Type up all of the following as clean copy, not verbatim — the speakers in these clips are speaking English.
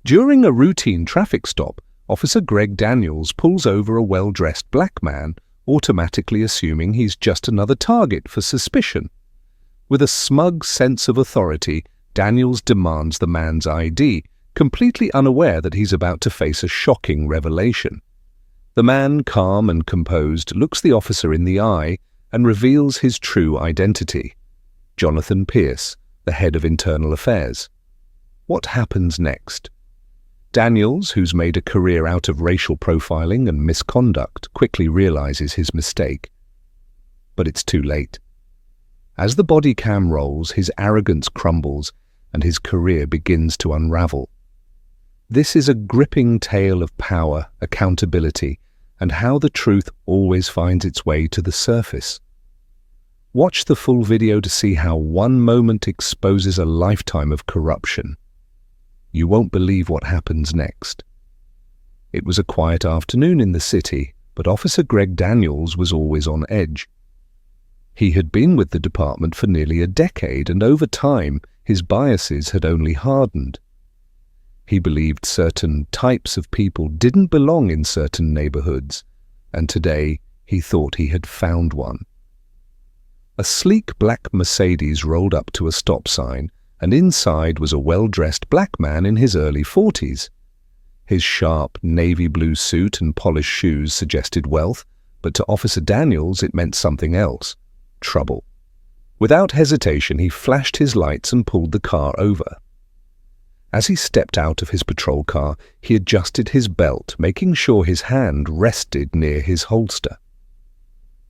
During a routine traffic stop, Officer Greg Daniels pulls over a well-dressed black man, automatically assuming he's just another target for suspicion. With a smug sense of authority, Daniels demands the man's ID, completely unaware that he's about to face a shocking revelation. The man, calm and composed, looks the officer in the eye and reveals his true identity. Jonathan Pierce, the head of internal affairs. What happens next? Daniels, who's made a career out of racial profiling and misconduct, quickly realizes his mistake. But it's too late. As the body cam rolls, his arrogance crumbles and his career begins to unravel. This is a gripping tale of power, accountability, and how the truth always finds its way to the surface. Watch the full video to see how one moment exposes a lifetime of corruption. You won't believe what happens next. It was a quiet afternoon in the city, but Officer Greg Daniels was always on edge. He had been with the department for nearly a decade, and over time, his biases had only hardened. He believed certain types of people didn't belong in certain neighborhoods, and today he thought he had found one. A sleek black Mercedes rolled up to a stop sign, and inside was a well-dressed black man in his early 40s. His sharp navy blue suit and polished shoes suggested wealth, but to Officer Daniels it meant something else: trouble. Without hesitation, he flashed his lights and pulled the car over. As he stepped out of his patrol car, he adjusted his belt, making sure his hand rested near his holster.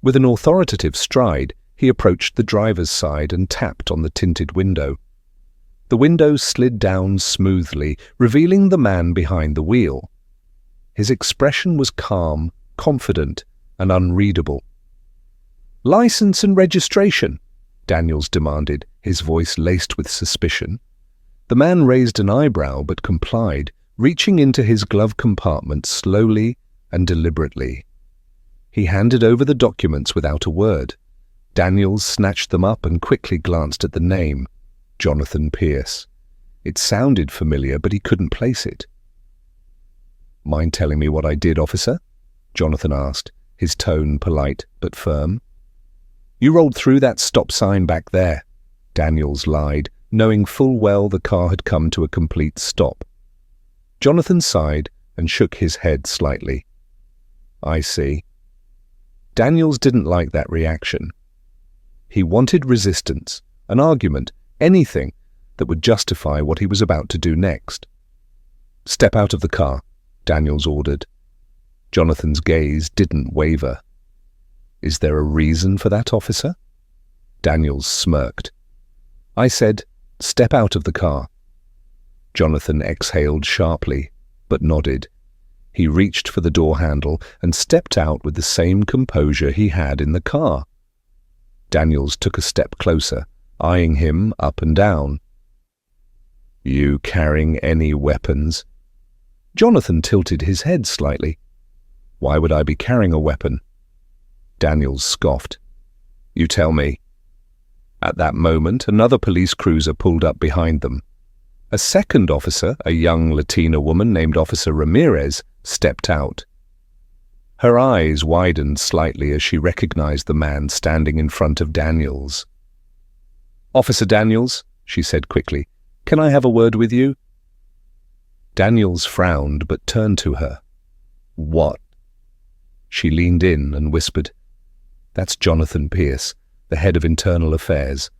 With an authoritative stride, he approached the driver's side and tapped on the tinted window. The window slid down smoothly, revealing the man behind the wheel. His expression was calm, confident, and unreadable. "License and registration," Daniels demanded, his voice laced with suspicion. The man raised an eyebrow but complied, reaching into his glove compartment slowly and deliberately. He handed over the documents without a word. Daniels snatched them up and quickly glanced at the name, Jonathan Pierce. It sounded familiar, but he couldn't place it. "Mind telling me what I did, officer?" Jonathan asked, his tone polite but firm. "You rolled through that stop sign back there," Daniels lied, knowing full well the car had come to a complete stop. Jonathan sighed and shook his head slightly. "I see." Daniels didn't like that reaction. He wanted resistance, an argument, anything that would justify what he was about to do next. "Step out of the car," Daniels ordered. Jonathan's gaze didn't waver. "Is there a reason for that, officer?" Daniels smirked. "I said, step out of the car." Jonathan exhaled sharply, but nodded. He reached for the door handle and stepped out with the same composure he had in the car. Daniels took a step closer, eyeing him up and down. "You carrying any weapons?" Jonathan tilted his head slightly. "Why would I be carrying a weapon?" Daniels scoffed. "You tell me." At that moment, another police cruiser pulled up behind them. A second officer, a young Latina woman named Officer Ramirez, stepped out. Her eyes widened slightly as she recognized the man standing in front of Daniels. "Officer Daniels," she said quickly, "can I have a word with you?" Daniels frowned but turned to her. "What?" She leaned in and whispered, "That's Jonathan Pierce, the head of internal affairs."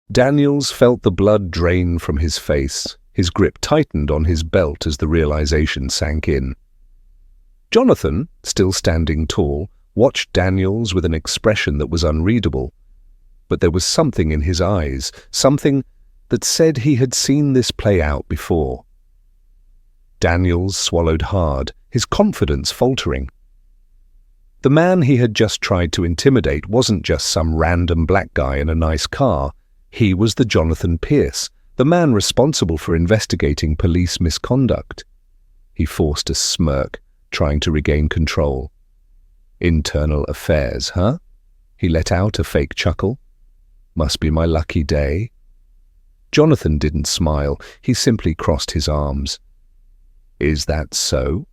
Daniels felt the blood drain from his face. His grip tightened on his belt as the realization sank in. Jonathan, still standing tall, watched Daniels with an expression that was unreadable. But there was something in his eyes, something that said he had seen this play out before. Daniels swallowed hard, his confidence faltering. The man he had just tried to intimidate wasn't just some random black guy in a nice car. He was the Jonathan Pierce, the man responsible for investigating police misconduct. He forced a smirk, trying to regain control. "Internal affairs, huh?" He let out a fake chuckle. "Must be my lucky day." Jonathan didn't smile. He simply crossed his arms. Is that so?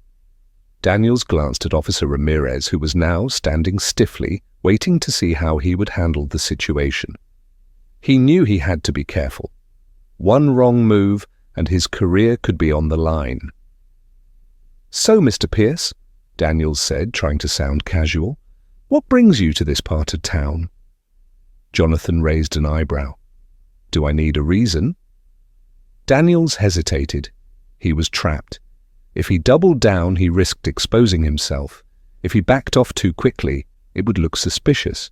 Daniels glanced at Officer Ramirez, who was now standing stiffly, waiting to see how he would handle the situation. He knew he had to be careful. One wrong move, and his career could be on the line. "So, Mr. Pierce," Daniels said, trying to sound casual, "what brings you to this part of town?" Jonathan raised an eyebrow. "Do I need a reason?" Daniels hesitated. He was trapped. If he doubled down, he risked exposing himself. If he backed off too quickly, it would look suspicious.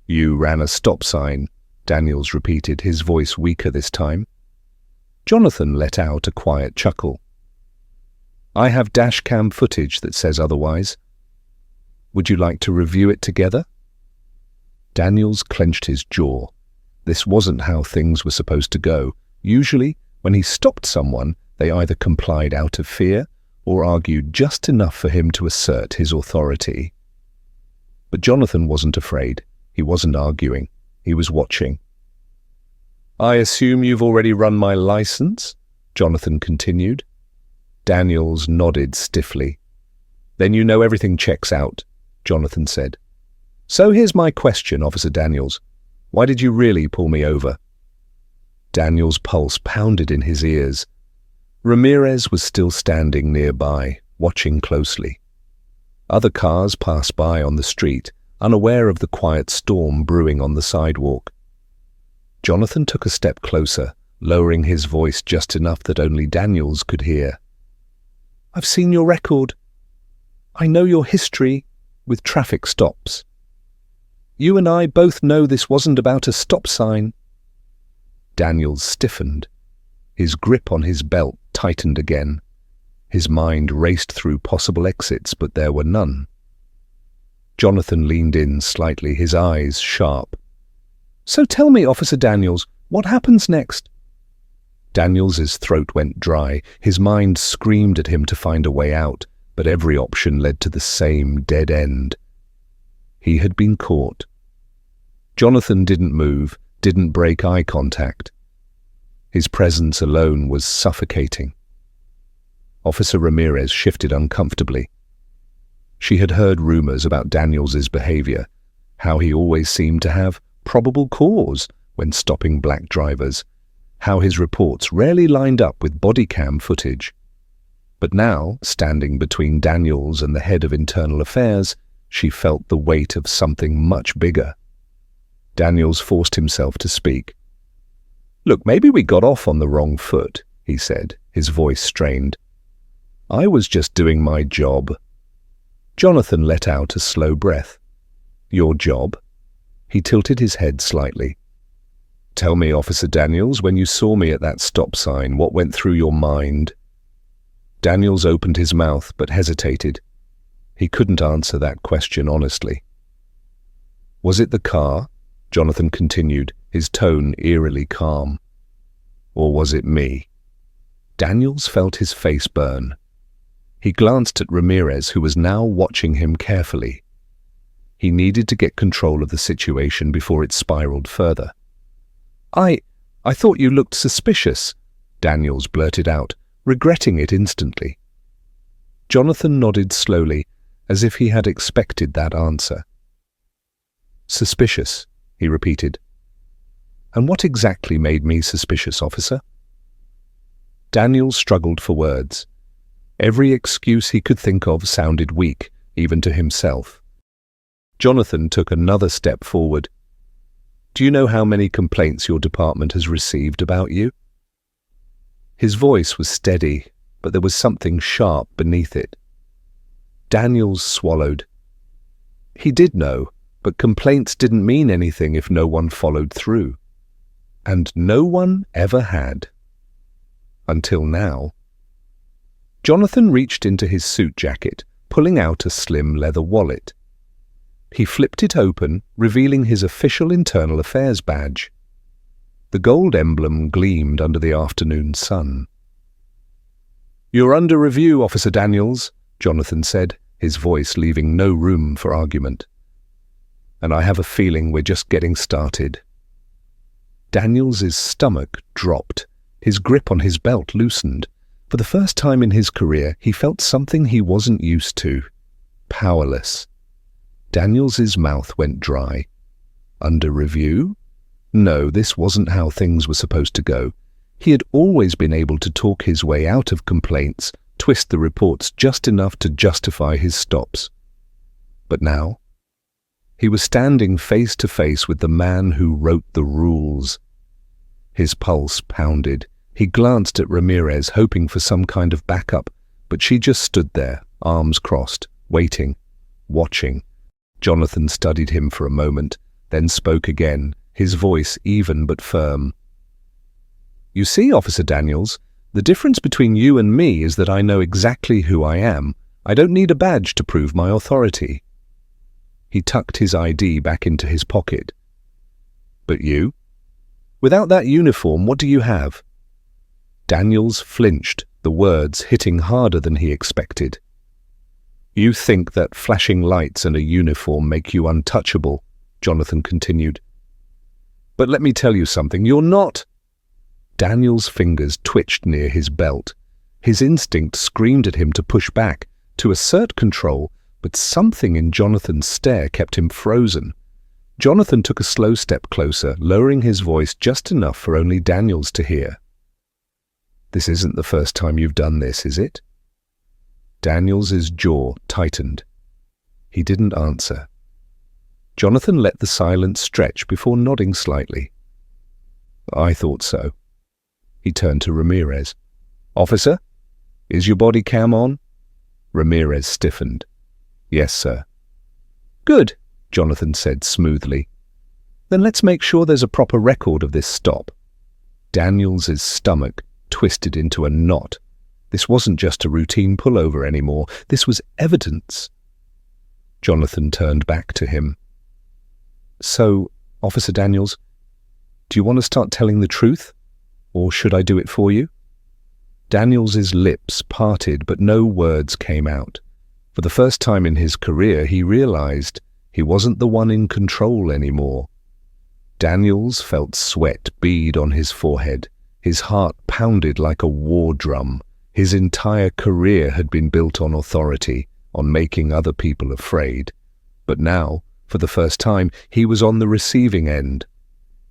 "You ran a stop sign," Daniels repeated, his voice weaker this time. Jonathan let out a quiet chuckle. "I have dashcam footage that says otherwise. Would you like to review it together?" Daniels clenched his jaw. This wasn't how things were supposed to go. Usually, when he stopped someone, they either complied out of fear or argued just enough for him to assert his authority. But Jonathan wasn't afraid. He wasn't arguing. He was watching. "I assume you've already run my license?" Jonathan continued. Daniels nodded stiffly. "Then you know everything checks out," Jonathan said. "So here's my question, Officer Daniels. Why did you really pull me over?" Daniels' pulse pounded in his ears. Ramirez was still standing nearby, watching closely. Other cars passed by on the street, unaware of the quiet storm brewing on the sidewalk. Jonathan took a step closer, lowering his voice just enough that only Daniels could hear. "I've seen your record. I know your history with traffic stops. You and I both know this wasn't about a stop sign." Daniels stiffened. His grip on his belt tightened again. His mind raced through possible exits, but there were none. Jonathan leaned in slightly, his eyes sharp. "So tell me, Officer Daniels, what happens next?" Daniels's throat went dry. His mind screamed at him to find a way out, but every option led to the same dead end. He had been caught. Jonathan didn't move, didn't break eye contact. His presence alone was suffocating. Officer Ramirez shifted uncomfortably. She had heard rumors about Daniels's behavior, how he always seemed to have probable cause when stopping black drivers, how his reports rarely lined up with body cam footage. But now, standing between Daniels and the head of internal affairs, she felt the weight of something much bigger. Daniels forced himself to speak. "Look, maybe we got off on the wrong foot," he said, his voice strained. "I was just doing my job." Jonathan let out a slow breath. "Your job?" He tilted his head slightly. "Tell me, Officer Daniels, when you saw me at that stop sign, what went through your mind?" Daniels opened his mouth but hesitated. He couldn't answer that question honestly. "Was it the car?" Jonathan continued, his tone eerily calm. "Or was it me?" Daniels felt his face burn. He glanced at Ramirez, who was now watching him carefully. He needed to get control of the situation before it spiraled further. I thought you looked suspicious," Daniels blurted out, regretting it instantly. Jonathan nodded slowly, as if he had expected that answer. "Suspicious," he repeated. "And what exactly made me suspicious, officer?" Daniels struggled for words. Every excuse he could think of sounded weak, even to himself. Jonathan took another step forward. "Do you know how many complaints your department has received about you?" His voice was steady, but there was something sharp beneath it. Daniels swallowed. He did know, but complaints didn't mean anything if no one followed through. And no one ever had. Until now. Jonathan reached into his suit jacket, pulling out a slim leather wallet. He flipped it open, revealing his official internal affairs badge. The gold emblem gleamed under the afternoon sun. "You're under review, Officer Daniels," Jonathan said, his voice leaving no room for argument. "And I have a feeling we're just getting started." Daniels's stomach dropped. His grip on his belt loosened. For the first time in his career, he felt something he wasn't used to. Powerless. Daniels's mouth went dry. Under review? No, this wasn't how things were supposed to go. He had always been able to talk his way out of complaints, twist the reports just enough to justify his stops. But now, he was standing face to face with the man who wrote the rules. His pulse pounded. He glanced at Ramirez, hoping for some kind of backup, but she just stood there, arms crossed, waiting, watching. Jonathan studied him for a moment, then spoke again, his voice even but firm. "You see, Officer Daniels, the difference between you and me is that I know exactly who I am. I don't need a badge to prove my authority." He tucked his ID back into his pocket. "But you? Without that uniform, what do you have?" Daniels flinched, the words hitting harder than he expected. "You think that flashing lights and a uniform make you untouchable," Jonathan continued. "But let me tell you something, you're not." Daniels' fingers twitched near his belt. His instinct screamed at him to push back, to assert control, but something in Jonathan's stare kept him frozen. Jonathan took a slow step closer, lowering his voice just enough for only Daniels to hear. "This isn't the first time you've done this, is it?" Daniels's jaw tightened. He didn't answer. Jonathan let the silence stretch before nodding slightly. "I thought so." He turned to Ramirez. "Officer, is your body cam on?" Ramirez stiffened. "Yes, sir." "Good," Jonathan said smoothly. "Then let's make sure there's a proper record of this stop." Daniels's stomach twisted into a knot. This wasn't just a routine pullover anymore. This was evidence. Jonathan turned back to him. "So, Officer Daniels, do you want to start telling the truth? Or should I do it for you?" Daniels's lips parted, but no words came out. For the first time in his career, he realized he wasn't the one in control anymore. Daniels felt sweat bead on his forehead. His heart pounded like a war drum. His entire career had been built on authority, on making other people afraid. But now, for the first time, he was on the receiving end.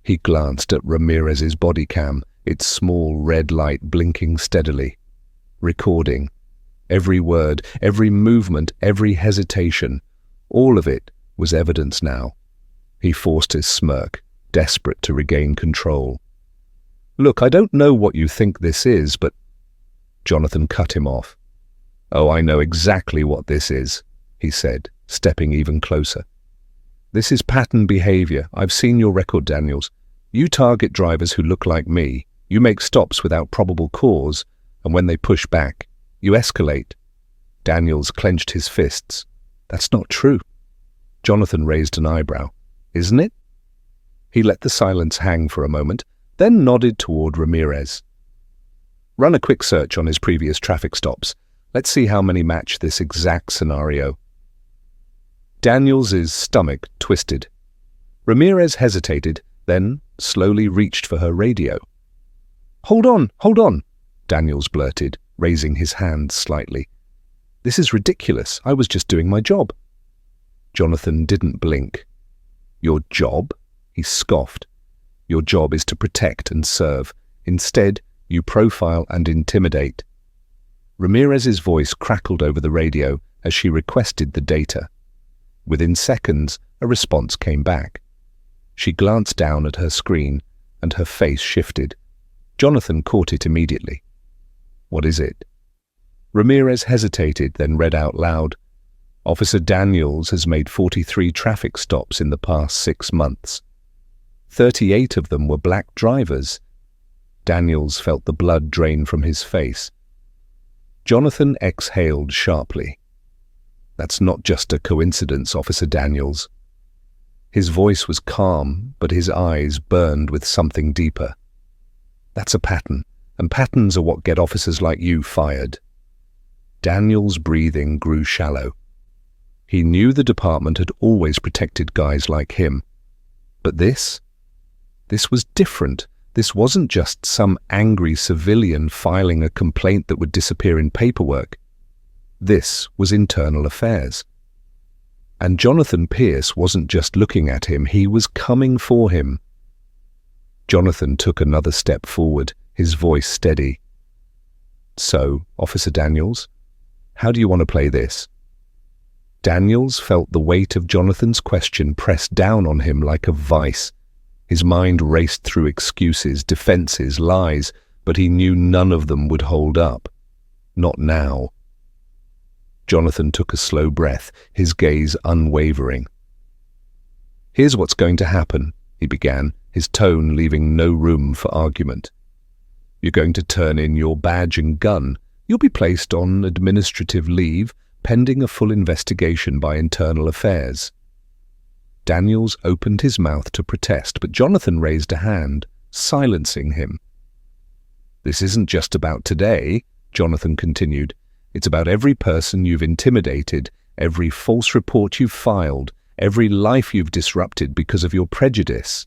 He glanced at Ramirez's body cam, its small red light blinking steadily. Recording. Every word, every movement, every hesitation. All of it was evidence now. He forced his smirk, desperate to regain control. "Look, I don't know what you think this is, but—" Jonathan cut him off. "Oh, I know exactly what this is," he said, stepping even closer. "This is pattern behavior. I've seen your record, Daniels. You target drivers who look like me. You make stops without probable cause, and when they push back, you escalate." Daniels clenched his fists. "That's not true." Jonathan raised an eyebrow. "Isn't it?" He let the silence hang for a moment, then nodded toward Ramirez. "Run a quick search on his previous traffic stops. Let's see how many match this exact scenario." Daniels's stomach twisted. Ramirez hesitated, then slowly reached for her radio. Hold on," Daniels blurted, raising his hand slightly. "This is ridiculous. I was just doing my job." Jonathan didn't blink. "Your job?" he scoffed. "Your job is to protect and serve. Instead, you profile and intimidate." Ramirez's voice crackled over the radio as she requested the data. Within seconds, a response came back. She glanced down at her screen, and her face shifted. Jonathan caught it immediately. "What is it?" Ramirez hesitated, then read out loud, "Officer Daniels has made 43 traffic stops in the past 6 months. 38 of them were black drivers." Daniels felt the blood drain from his face. Jonathan exhaled sharply. "That's not just a coincidence, Officer Daniels." His voice was calm, but his eyes burned with something deeper. "That's a pattern, and patterns are what get officers like you fired." Daniels' breathing grew shallow. He knew the department had always protected guys like him. But this was different, This wasn't just some angry civilian filing a complaint that would disappear in paperwork. This was internal affairs. And Jonathan Pierce wasn't just looking at him, he was coming for him. Jonathan took another step forward, his voice steady. "So, Officer Daniels, how do you want to play this?" Daniels felt the weight of Jonathan's question pressed down on him like a vice. His mind raced through excuses, defenses, lies, but he knew none of them would hold up. Not now. Jonathan took a slow breath, his gaze unwavering. "Here's what's going to happen," he began, his tone leaving no room for argument. "You're going to turn in your badge and gun. You'll be placed on administrative leave, pending a full investigation by internal affairs." Daniels opened his mouth to protest, but Jonathan raised a hand, silencing him. "This isn't just about today," Jonathan continued. "It's about every person you've intimidated, every false report you've filed, every life you've disrupted because of your prejudice."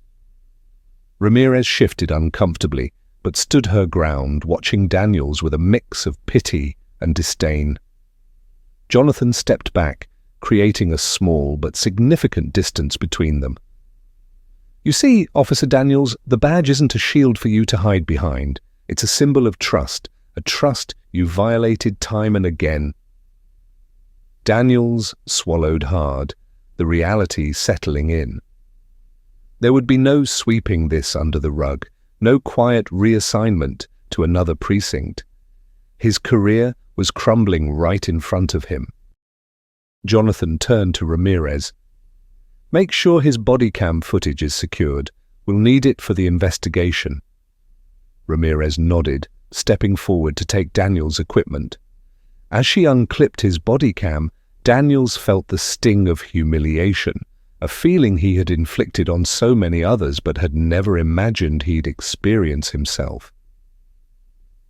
Ramirez shifted uncomfortably, but stood her ground, watching Daniels with a mix of pity and disdain. Jonathan stepped back, creating a small but significant distance between them. "You see, Officer Daniels, the badge isn't a shield for you to hide behind. It's a symbol of trust, a trust you violated time and again." Daniels swallowed hard, the reality settling in. There would be no sweeping this under the rug, no quiet reassignment to another precinct. His career was crumbling right in front of him. Jonathan turned to Ramirez. "Make sure his body cam footage is secured. We'll need it for the investigation." Ramirez nodded, stepping forward to take Daniels' equipment. As she unclipped his body cam, Daniels felt the sting of humiliation, a feeling he had inflicted on so many others but had never imagined he'd experience himself.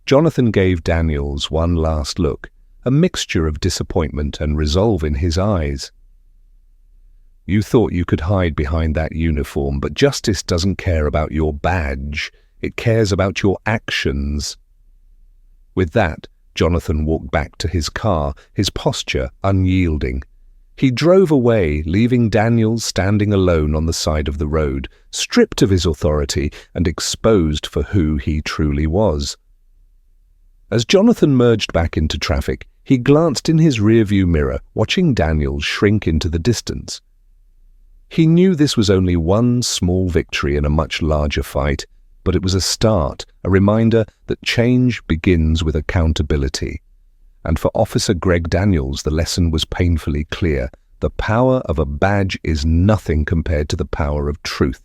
Jonathan gave Daniels one last look, a mixture of disappointment and resolve in his eyes. "You thought you could hide behind that uniform, but justice doesn't care about your badge. It cares about your actions." With that, Jonathan walked back to his car, his posture unyielding. He drove away, leaving Daniels standing alone on the side of the road, stripped of his authority and exposed for who he truly was. As Jonathan merged back into traffic, he glanced in his rearview mirror, watching Daniels shrink into the distance. He knew this was only one small victory in a much larger fight, but it was a start, a reminder that change begins with accountability. And for Officer Greg Daniels, the lesson was painfully clear. The power of a badge is nothing compared to the power of truth.